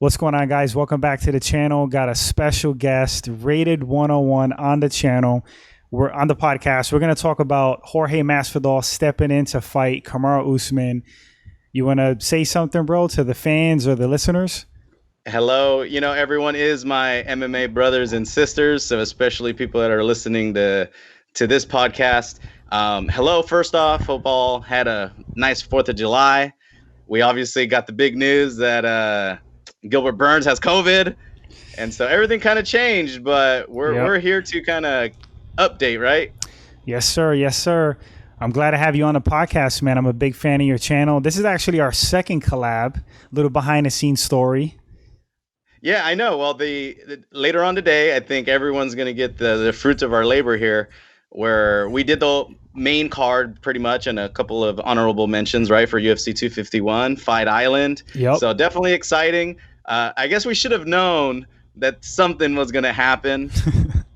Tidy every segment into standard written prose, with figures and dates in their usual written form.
What's going on, guys? Welcome back to the channel. Got a special guest, Rated 101 on the channel. We're on the podcast. We're going to talk about Jorge Masvidal stepping in to fight Kamaru Usman. You want to say something, bro, to the fans or the listeners? Hello, everyone is my MMA brothers and sisters, so especially people that are listening to this podcast. Hello, first off, hope all had a nice 4th of July. We obviously got the big news that Gilbert Burns has COVID, and so everything kind of changed, but we're here to kind of update, right? Yes, sir. Yes, sir. I'm glad to have you on the podcast, man. I'm a big fan of your channel. This is actually our second collab, little behind the scenes story. Yeah, I know. Well, the later on today, I think everyone's going to get the fruits of our labor here, where we did the main card pretty much and a couple of honorable mentions, right, for UFC 251, Fight Island. Yep. So definitely exciting. I guess we should have known that something was going to happen.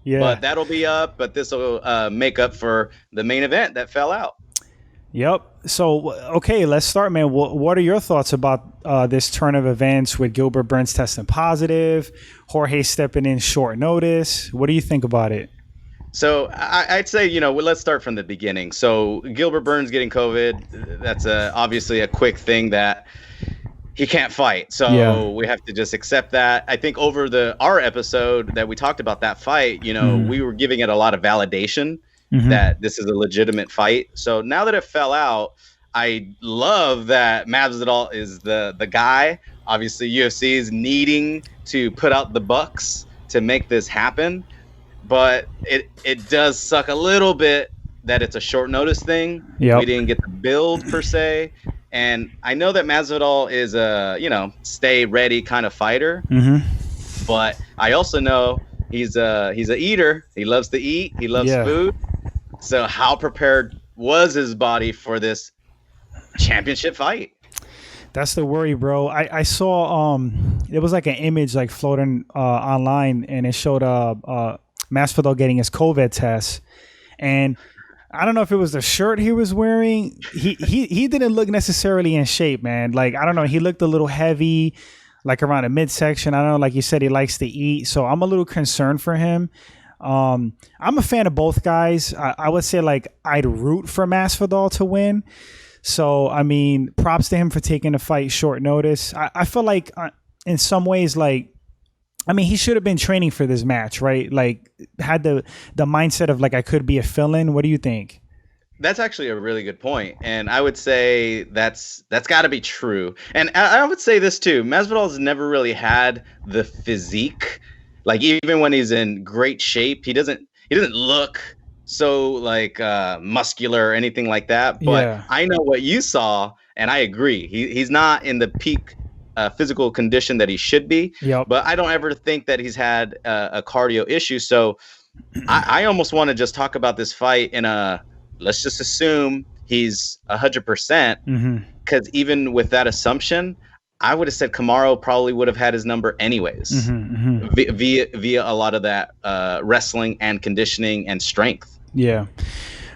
Yeah. But that'll be up. But this will make up for the main event that fell out. Yep. So, okay, let's start, man. What are your thoughts about this turn of events with Gilbert Burns testing positive, Jorge stepping in short notice? What do you think about it? So I'd say, let's start from the beginning. So Gilbert Burns getting COVID, that's obviously a quick thing that he can't fight. So we have to just accept that. I think over our episode that we talked about that fight, we were giving it a lot of validation. That this is a legitimate fight. So now that it fell out, I love that Masvidal is the guy. Obviously, UFC is needing to put out the bucks to make this happen. But it does suck a little bit that it's a short notice thing. Yep. We didn't get the build per se. And I know that Masvidal is a, stay ready kind of fighter. But I also know he's a eater. He loves to eat. He loves food. So how prepared was his body for this championship fight? That's the worry, bro. I saw it was like an image like floating online, and it showed Masvidal getting his COVID test, and I don't know if it was the shirt he was wearing. He didn't look necessarily in shape, man. Like, I don't know, he looked a little heavy, like around the midsection. I don't know, like you said, he likes to eat, so I'm a little concerned for him. I'm a fan of both guys. I would say, like, I'd root for Masvidal to win. So, I mean, props to him for taking the fight short notice. I feel like in some ways, like, I mean, he should have been training for this match, right? Like, had the mindset of, like, I could be a fill-in. What do you think? That's actually a really good point. And I would say that's got to be true. And I would say this too. Masvidal's never really had the physique. Like, even when he's in great shape, he doesn't look so like muscular or anything like that. But I know what you saw, and I agree. He's not in the peak physical condition that he should be. Yep. But I don't ever think that he's had a cardio issue. So I almost want to just talk about this fight in let's just assume he's 100%. Because even with that assumption, I would have said Kamaru probably would have had his number anyways, via a lot of that wrestling and conditioning and strength. Yeah.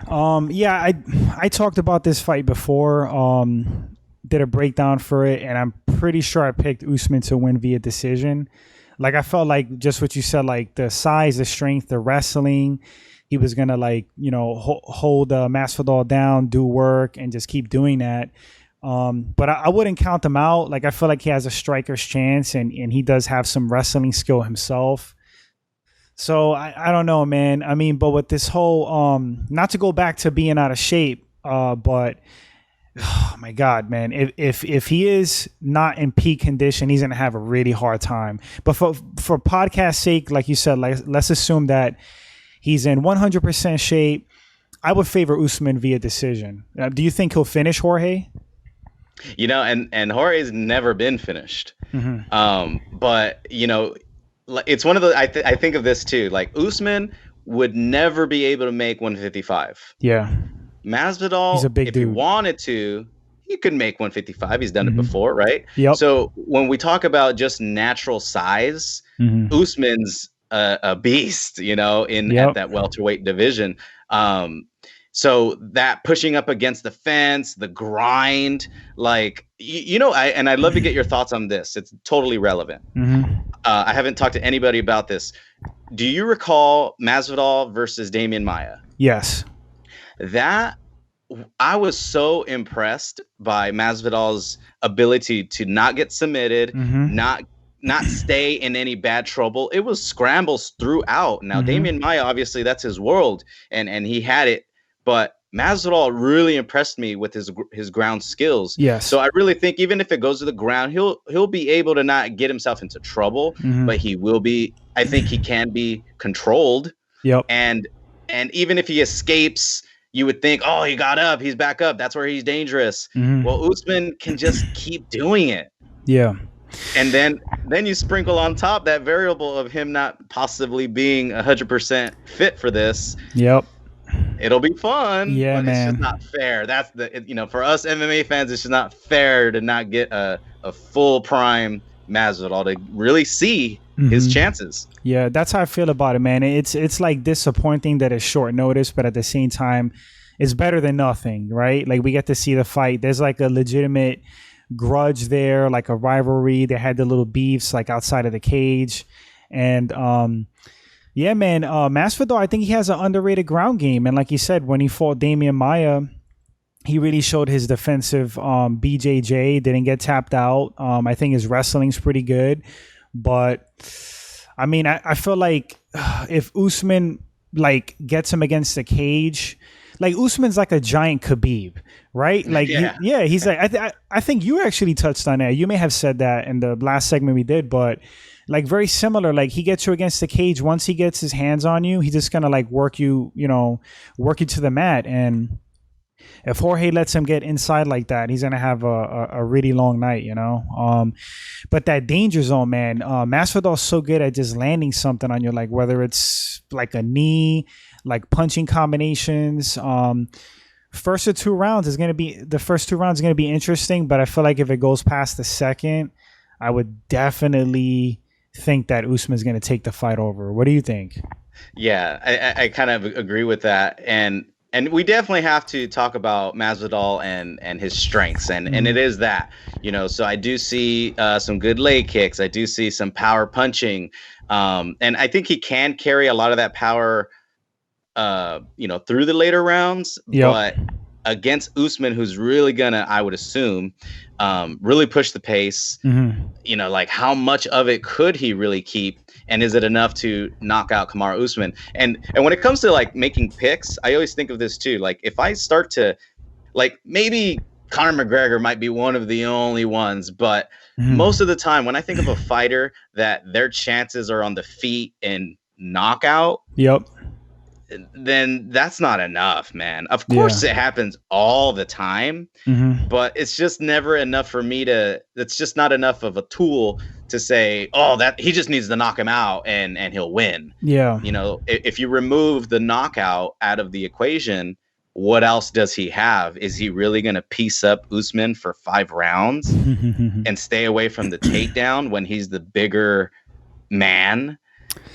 I talked about this fight before, did a breakdown for it, and I'm pretty sure I picked Usman to win via decision. Like, I felt like just what you said, like the size, the strength, the wrestling, he was going to, like, hold Masvidal down, do work, and just keep doing that. But I wouldn't count him out. Like, I feel like he has a striker's chance, and he does have some wrestling skill himself. So I don't know, man. I mean, but with this whole, not to go back to being out of shape, but oh my God, man, if he is not in peak condition, he's going to have a really hard time. But for podcast sake, like you said, let's assume that he's in 100% shape. I would favor Usman via decision. Do you think he'll finish Jorge? And Jorge's never been finished. But, it's one of the, I think of this too, like Usman would never be able to make 155. Yeah. Masvidal, he's a big if dude. He wanted to, he could make 155. He's done it before, right? Yep. So when we talk about just natural size, Usman's a beast, at that welterweight division. So that pushing up against the fence, the grind, like, I'd love to get your thoughts on this. It's totally relevant. I haven't talked to anybody about this. Do you recall Masvidal versus Damian Maia? Yes. That, I was so impressed by Masvidal's ability to not get submitted, not stay in any bad trouble. It was scrambles throughout. Now, Damian Maia, obviously, that's his world, and he had it. But Masvidal really impressed me with his ground skills. Yes. So I really think even if it goes to the ground, he'll be able to not get himself into trouble, but he will be. I think he can be controlled. Yep. And even if he escapes, you would think, oh, he got up, he's back up. That's where he's dangerous. Well, Usman can just keep doing it. Yeah. And then you sprinkle on top that variable of him not possibly being 100% fit for this. Yep. It'll be fun. Yeah, but man. It's just not fair. That's for us MMA fans, it's just not fair to not get a full prime Masvidal to really see his chances. Yeah, that's how I feel about it, man. It's like disappointing that it's short notice, but at the same time, it's better than nothing, right? Like, we get to see the fight. There's like a legitimate grudge there, like a rivalry. They had the little beefs like outside of the cage, and yeah, man. Masvidal, I think he has an underrated ground game, and like you said, when he fought Damian Maia, he really showed his defensive BJJ. Didn't get tapped out. I think his wrestling's pretty good, but I mean, I feel like if Usman like gets him against the cage, like Usman's like a giant Khabib, right? Like, he's like, I think you actually touched on that. You may have said that in the last segment we did, but like very similar. Like, he gets you against the cage. Once he gets his hands on you, he's just gonna like work you to the mat. And if Jorge lets him get inside like that, he's gonna have a really long night, But that danger zone, man, Masvidal's so good at just landing something on you, like whether it's like a knee, like punching combinations. First two rounds is gonna be interesting, but I feel like if it goes past the second, I would definitely think that Usman's gonna take the fight over. What do you think? Yeah, I kind of agree with that, and we definitely have to talk about Masvidal and his strengths, and it is that, so I do see some good leg kicks. I do see some power punching, and I think he can carry a lot of that power, through the later rounds. Yep. But against Usman, who's really gonna, I would assume, really push the pace, like how much of it could he really keep? And is it enough to knock out Kamaru Usman? And when it comes to like making picks, I always think of this too. Like, if I start to, like, maybe Conor McGregor might be one of the only ones, but most of the time when I think of a fighter that their chances are on the feet and knockout, then that's not enough, man. Of course it happens all the time, but it's just never enough for me it's just not enough of a tool to say, oh, that he just needs to knock him out and he'll win. Yeah. If you remove the knockout out of the equation, what else does he have? Is he really going to piece up Usman for 5 rounds and stay away from the takedown when he's the bigger man?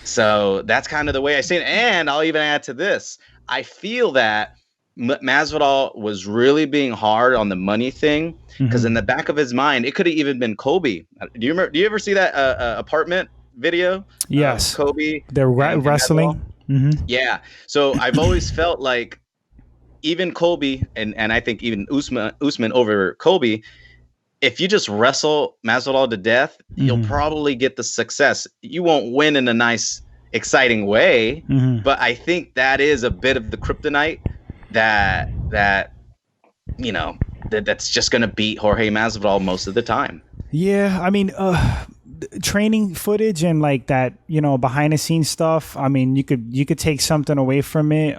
So that's kind of the way I see it. And I'll even add to this. I feel that Masvidal was really being hard on the money thing, because in the back of his mind, it could have even been Kobe. Do you ever see that apartment video? Yes. Kobe. They're wrestling. Yeah. So I've always felt like even Kobe, and I think even Usman over Kobe, if you just wrestle Masvidal to death, you'll probably get the success. You won't win in a nice, exciting way, but I think that is a bit of the kryptonite that's just going to beat Jorge Masvidal most of the time. Yeah, I mean, training footage and like that, behind the scenes stuff. I mean, you could take something away from it.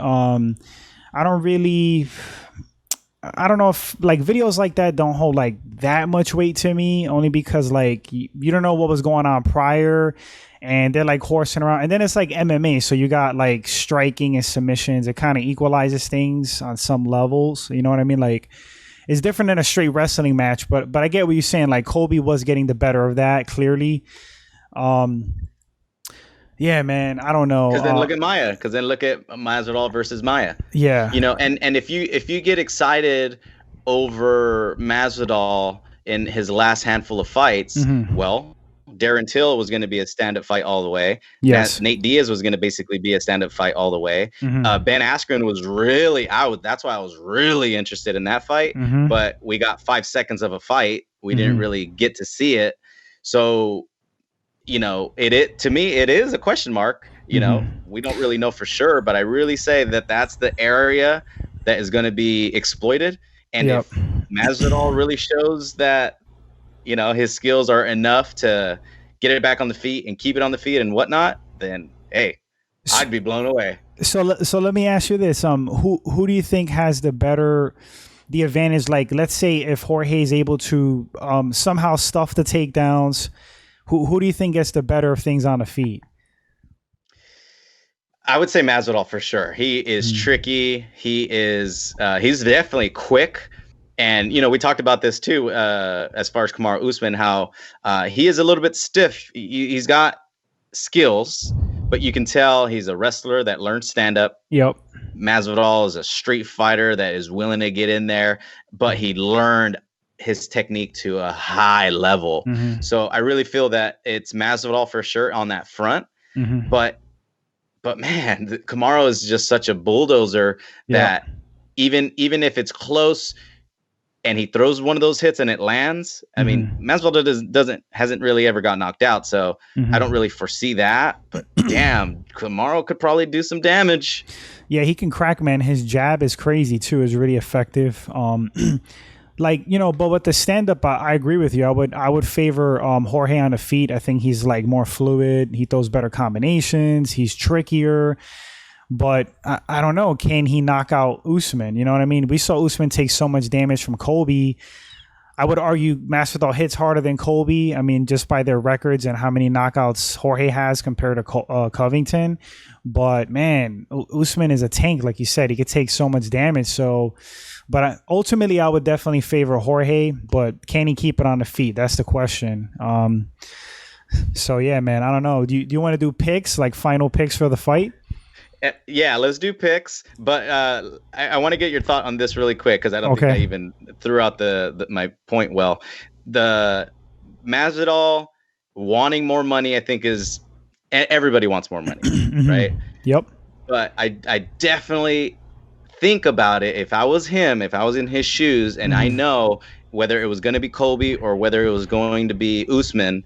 I don't know if like videos like that don't hold like that much weight to me, only because like you don't know what was going on prior, and they're like horsing around, and then it's like MMA, so you got like striking and submissions. It kind of equalizes things on some levels, you know what I mean? Like, it's different than a straight wrestling match, but I get what you're saying. Like, Kobe was getting the better of that, clearly. Yeah, man. I don't know. Because then look at Maya. Because then look at Masvidal versus Maya. Yeah. You know, and if you get excited over Masvidal in his last handful of fights, well, Darren Till was going to be a stand-up fight all the way. Yes. Nate Diaz was going to basically be a stand-up fight all the way. Ben Askren was really out. That's why I was really interested in that fight. But we got 5 seconds of a fight. We didn't really get to see it. So, you know, it to me, it is a question mark. You know, we don't really know for sure, but I really say that that's the area that is going to be exploited. And if Masvidal really shows that, you know, his skills are enough to get it back on the feet and keep it on the feet and whatnot, then hey, I'd be blown away. So let me ask you this: who do you think has the advantage? Like, let's say if Jorge is able to somehow stuff the takedowns, who do you think gets the better of things on the feet? I would say Masvidal for sure. He is tricky. He is he's definitely quick. And, you know, we talked about this too, as far as Kamaru Usman, how he is a little bit stiff. He's got skills, but you can tell he's a wrestler that learned stand-up. Yep. Masvidal is a street fighter that is willing to get in there, but he learned his technique to a high level. So I really feel that it's Masvidal for sure on that front. But man, Kamaru is just such a bulldozer that even if it's close and he throws one of those hits and it lands, I mean, Masvidal hasn't really ever got knocked out, so I don't really foresee that. But damn, Kamaru could probably do some damage. Yeah, he can crack, man. His jab is crazy too. Is really effective. Like, you know, but with the stand up, I agree with you. I would favor Jorge on the feet. I think he's like more fluid. He throws better combinations. He's trickier. But I don't know. Can he knock out Usman? You know what I mean? We saw Usman take so much damage from Colby. I would argue Masvidal hits harder than Colby. I mean, just by their records and how many knockouts Jorge has compared to Covington. But man, Usman is a tank, like you said. He could take so much damage. So, but ultimately, I would definitely favor Jorge. But can he keep it on the feet? That's the question. So yeah, man, I don't know. Do you want to do picks, like final picks for the fight? Yeah, let's do picks. But I want to get your thought on this really quick because I don't think I even threw out my point well. The Masvidal wanting more money, I think, is everybody wants more money, right? Yep. But I definitely think about it. If I was him, if I was in his shoes, and I know whether it was going to be Colby or whether it was going to be Usman,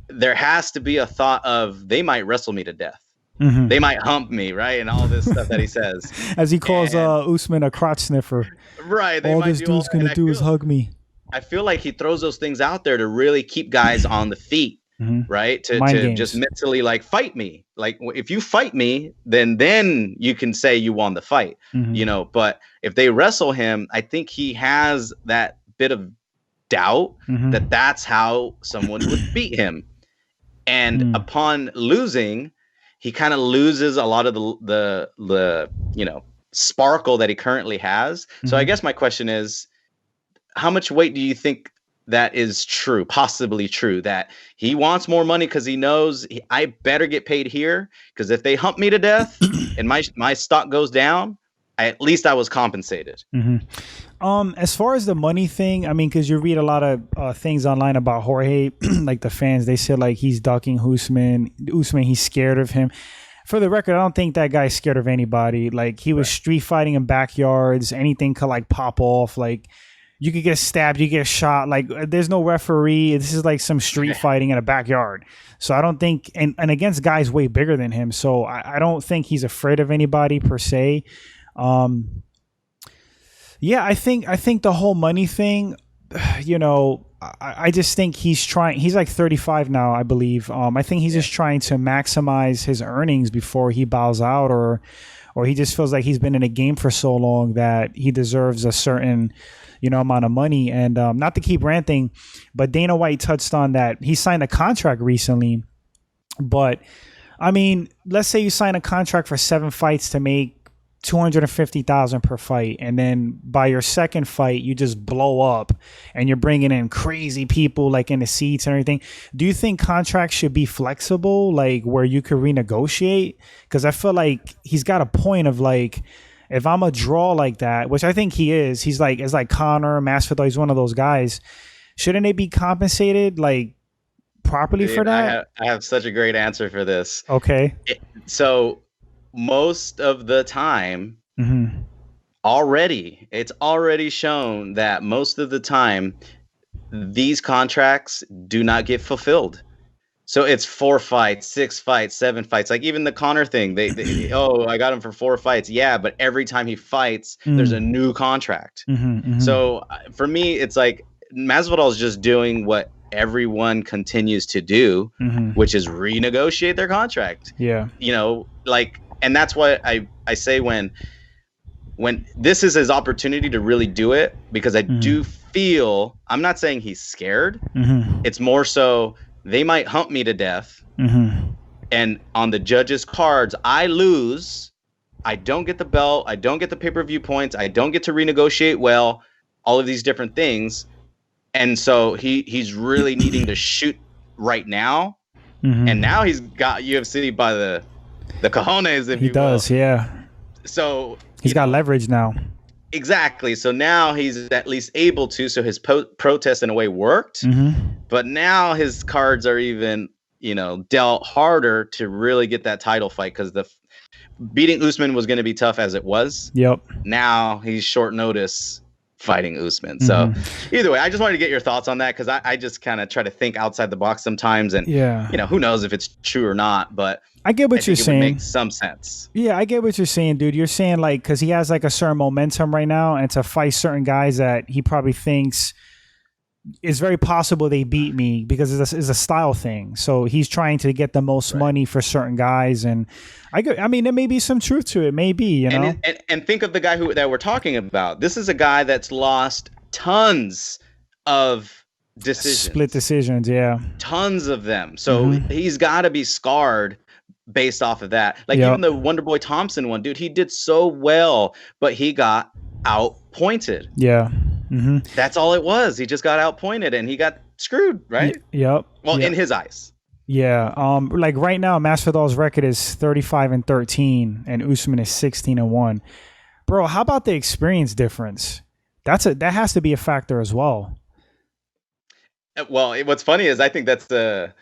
there has to be a thought of they might wrestle me to death. They might hump me, right? And all this stuff that he says. As he calls Usman a crotch sniffer. Right. All this dude's going to do is hug me. I feel like he throws those things out there to really keep guys on the feet, right? To just mentally, like, fight me. Like, if you fight me, then you can say you won the fight, you know? But if they wrestle him, I think he has that bit of doubt that that's how someone would beat him. And upon losing, he kind of loses a lot of the you know, sparkle that he currently has. So I guess my question is, how much weight do you think that is true, possibly true, that he wants more money because he knows I better get paid here, because if they hump me to death and my stock goes down, at least I was compensated. As far as the money thing, I mean, because you read a lot of things online about Jorge, like the fans, they said like he's ducking Usman, he's scared of him. For the record, I don't think that guy's scared of anybody. Like, he was street fighting in backyards. Anything could like pop off. Like, you could get stabbed, you get shot. Like, there's no referee. This is like some street fighting in a backyard. So I don't think, and against guys way bigger than him. So I don't think he's afraid of anybody per se. Yeah, I think the whole money thing, you know, I just think he's trying. He's like 35 now, I believe. I think he's just trying to maximize his earnings before he bows out, or he just feels like he's been in a game for so long that he deserves a certain, you know, amount of money. And not to keep ranting, but Dana White touched on that. He signed a contract recently, but I mean, let's say you sign a contract for 7 fights to make $250,000 per fight, and then by your second fight you just blow up and you're bringing in crazy people like in the seats and everything. Do you think contracts should be flexible, like where you could renegotiate? Because I feel like he's got a point of like, if I'm a draw like that, which I think he is, he's like, it's like Conor, Masvidal, he's one of those guys. Shouldn't they be compensated like properly for that? I have such a great answer for this. Okay. So most of the time, it's already shown that most of the time these contracts do not get fulfilled. So it's 4 fights, 6 fights, 7 fights. Like even the Conor thing, they oh, I got him for 4 fights. Yeah, but every time he fights, there's a new contract. So for me, it's like Masvidal is just doing what everyone continues to do, which is renegotiate their contract. Yeah. You know, like, and that's why I say when this is his opportunity to really do it, because I do feel, I'm not saying he's scared. It's more so they might hump me to death. And on the judges' cards, I lose. I don't get the belt. I don't get the pay-per-view points. I don't get to renegotiate well, all of these different things. And so he's really needing to shoot right now. And now he's got UFC by the cojones, if he you does, will. yeah. So he's got leverage now. Exactly. So now he's at least able to. So his protest in a way worked. But now his cards are even, you know, dealt harder to really get that title fight, because the beating Usman was going to be tough as it was. Yep. Now he's short notice fighting Usman. So either way, I just wanted to get your thoughts on that, because I just kind of try to think outside the box sometimes, and you know, who knows if it's true or not, but I get what you're saying. It would make some sense. Yeah, I get what you're saying, dude. You're saying like, because he has like a certain momentum right now, and to fight certain guys that he probably thinks it's very possible they beat me, because it's a style thing. So he's trying to get the most money for certain guys, and I mean, there may be some truth to it, maybe, you know. And think of the guy that we're talking about. This is a guy that's lost tons of decisions, split decisions, yeah, tons of them. So he's got to be scarred based off of that. Like even the Wonderboy Thompson one, dude, he did so well, but he got outpointed. Yeah. That's all it was. He just got outpointed and he got screwed, right? Yep. Well, in his eyes. Yeah. Like right now, Masvidal's record is 35-13 and Usman is 16-1. Bro, how about the experience difference? That has to be a factor as well. Well, what's funny is I think that's the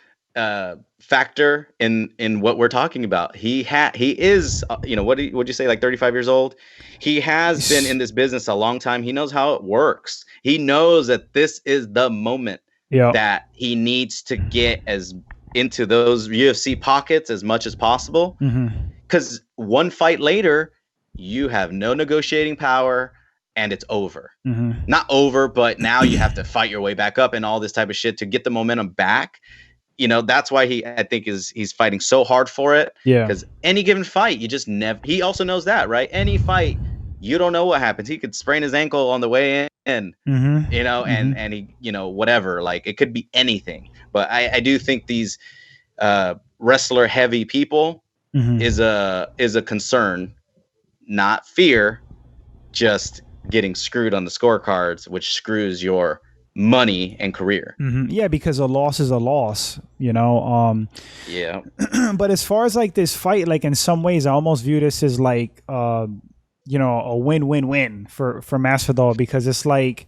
factor in what we're talking about. He is, you know, would you say, like 35 years old? He has been in this business a long time. He knows how it works. He knows that this is the moment that he needs to get as into those UFC pockets as much as possible. Because one fight later, you have no negotiating power and it's over. Not over, but now you have to fight your way back up and all this type of shit to get the momentum back. You know, that's why I think he's fighting so hard for it. Yeah. Because any given fight, you just never. He also knows that, right? Any fight, you don't know what happens. He could sprain his ankle on the way in, you know, and he, you know, whatever. Like it could be anything. But I do think these wrestler heavy people is a concern, not fear. Just getting screwed on the scorecards, which screws your money and career. Yeah, because a loss is a loss, you know. Yeah. But as far as like this fight, like in some ways I almost view this as like you know, a win-win-win for Masvidal, because it's like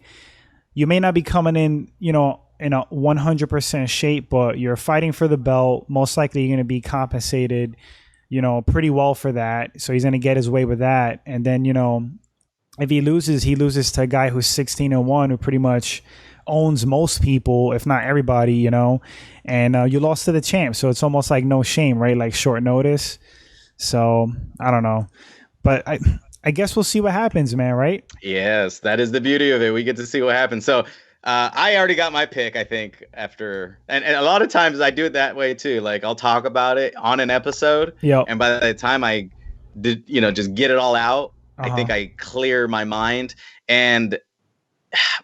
you may not be coming in, you know, in a 100% shape, but you're fighting for the belt. Most likely you're going to be compensated, you know, pretty well for that. So he's going to get his way with that. And then, you know, if he loses to a guy who's 16-1, who pretty much owns most people, if not everybody, you know, and you lost to the champ. So it's almost like no shame, right? Like short notice. So I don't know, but I guess we'll see what happens, man. Right? Yes, that is the beauty of it. We get to see what happens. So I already got my pick, I think, after, and a lot of times I do it that way too. Like I'll talk about it on an episode, and by the time I did, you know, just get it all out, I think I clear my mind. And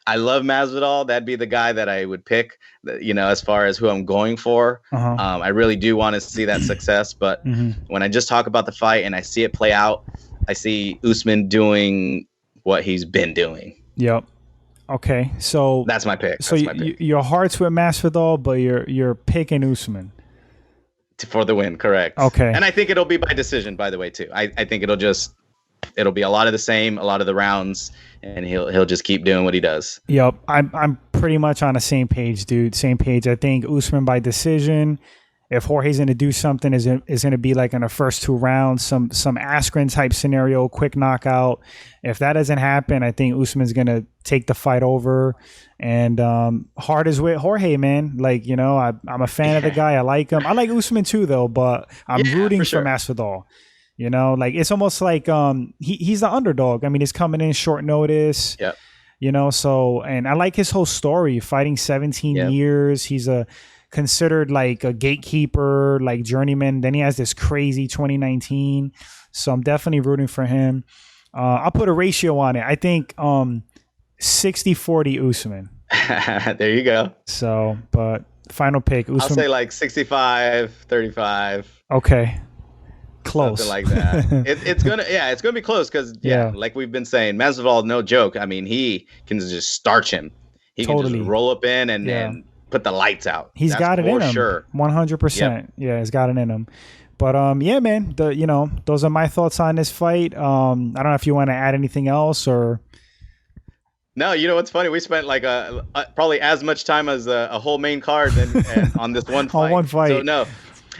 I love Masvidal. That'd be the guy that I would pick, you know, as far as who I'm going for. I really do want to see that success. But when I just talk about the fight and I see it play out, I see Usman doing what he's been doing. Yep. Okay, so that's my pick. So your heart's with Masvidal, but you're picking Usman for the win, correct? Okay, and I think it'll be by decision. By the way, too, I think it'll be a lot of the same, a lot of the rounds, and he'll just keep doing what he does. Yep, I'm pretty much on the same page, dude. Same page. I think Usman by decision. If Jorge's going to do something, is going to be like in the first 2 rounds, some Askren type scenario, quick knockout. If that doesn't happen, I think Usman's going to take the fight over. And heart is with Jorge, man. Like, you know, I'm a fan of the guy. I like him. I like Usman too, though, but I'm rooting for Masvidal. You know, like it's almost like he's the underdog. I mean, he's coming in short notice. Yep. You know, so, and I like his whole story, fighting 17 years. He's considered like a gatekeeper, like journeyman. Then he has this crazy 2019. So I'm definitely rooting for him. I'll put a ratio on it. I think 60-40 Usman. There you go. So, but final pick. Usman. I'll say like 65-35. Okay. Close. Something like that. It's gonna be close because like we've been saying, Masvidal, no joke. I mean, he can just starch him. He can just roll up in and put the lights out. He's got it in him. Sure. 100%. Yeah, he's got it in him. But yeah, man, those are my thoughts on this fight. I don't know if you want to add anything else or. No, you know what's funny? We spent like probably as much time as a whole main card and on this one fight. On one fight. So no.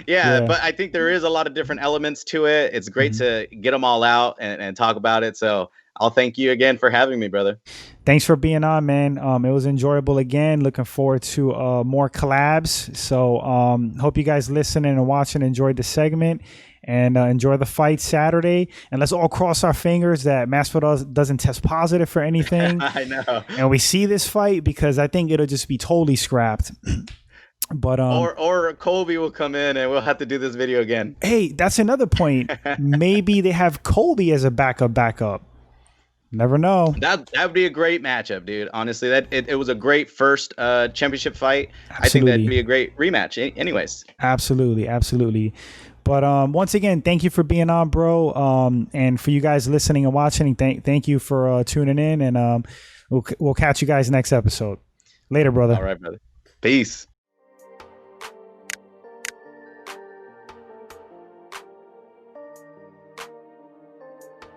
Yeah, but I think there is a lot of different elements to it. It's great to get them all out and talk about it. So I'll thank you again for having me, brother. Thanks for being on, man. It was enjoyable again. Looking forward to more collabs. So hope you guys listening and watching enjoyed the segment and enjoy the fight Saturday. And let's all cross our fingers that Masvidal doesn't test positive for anything. I know. And we see this fight because I think it'll just be totally scrapped. But or Colby will come in and we'll have to do this video again. Hey, that's another point. Maybe they have Colby as a backup. Never know. That would be a great matchup, dude. Honestly, it was a great first championship fight. Absolutely. I think that'd be a great rematch. Anyways. Absolutely. But once again, thank you for being on, bro. And for you guys listening and watching, thank you for tuning in. And we'll catch you guys next episode. Later, brother. All right, brother. Peace.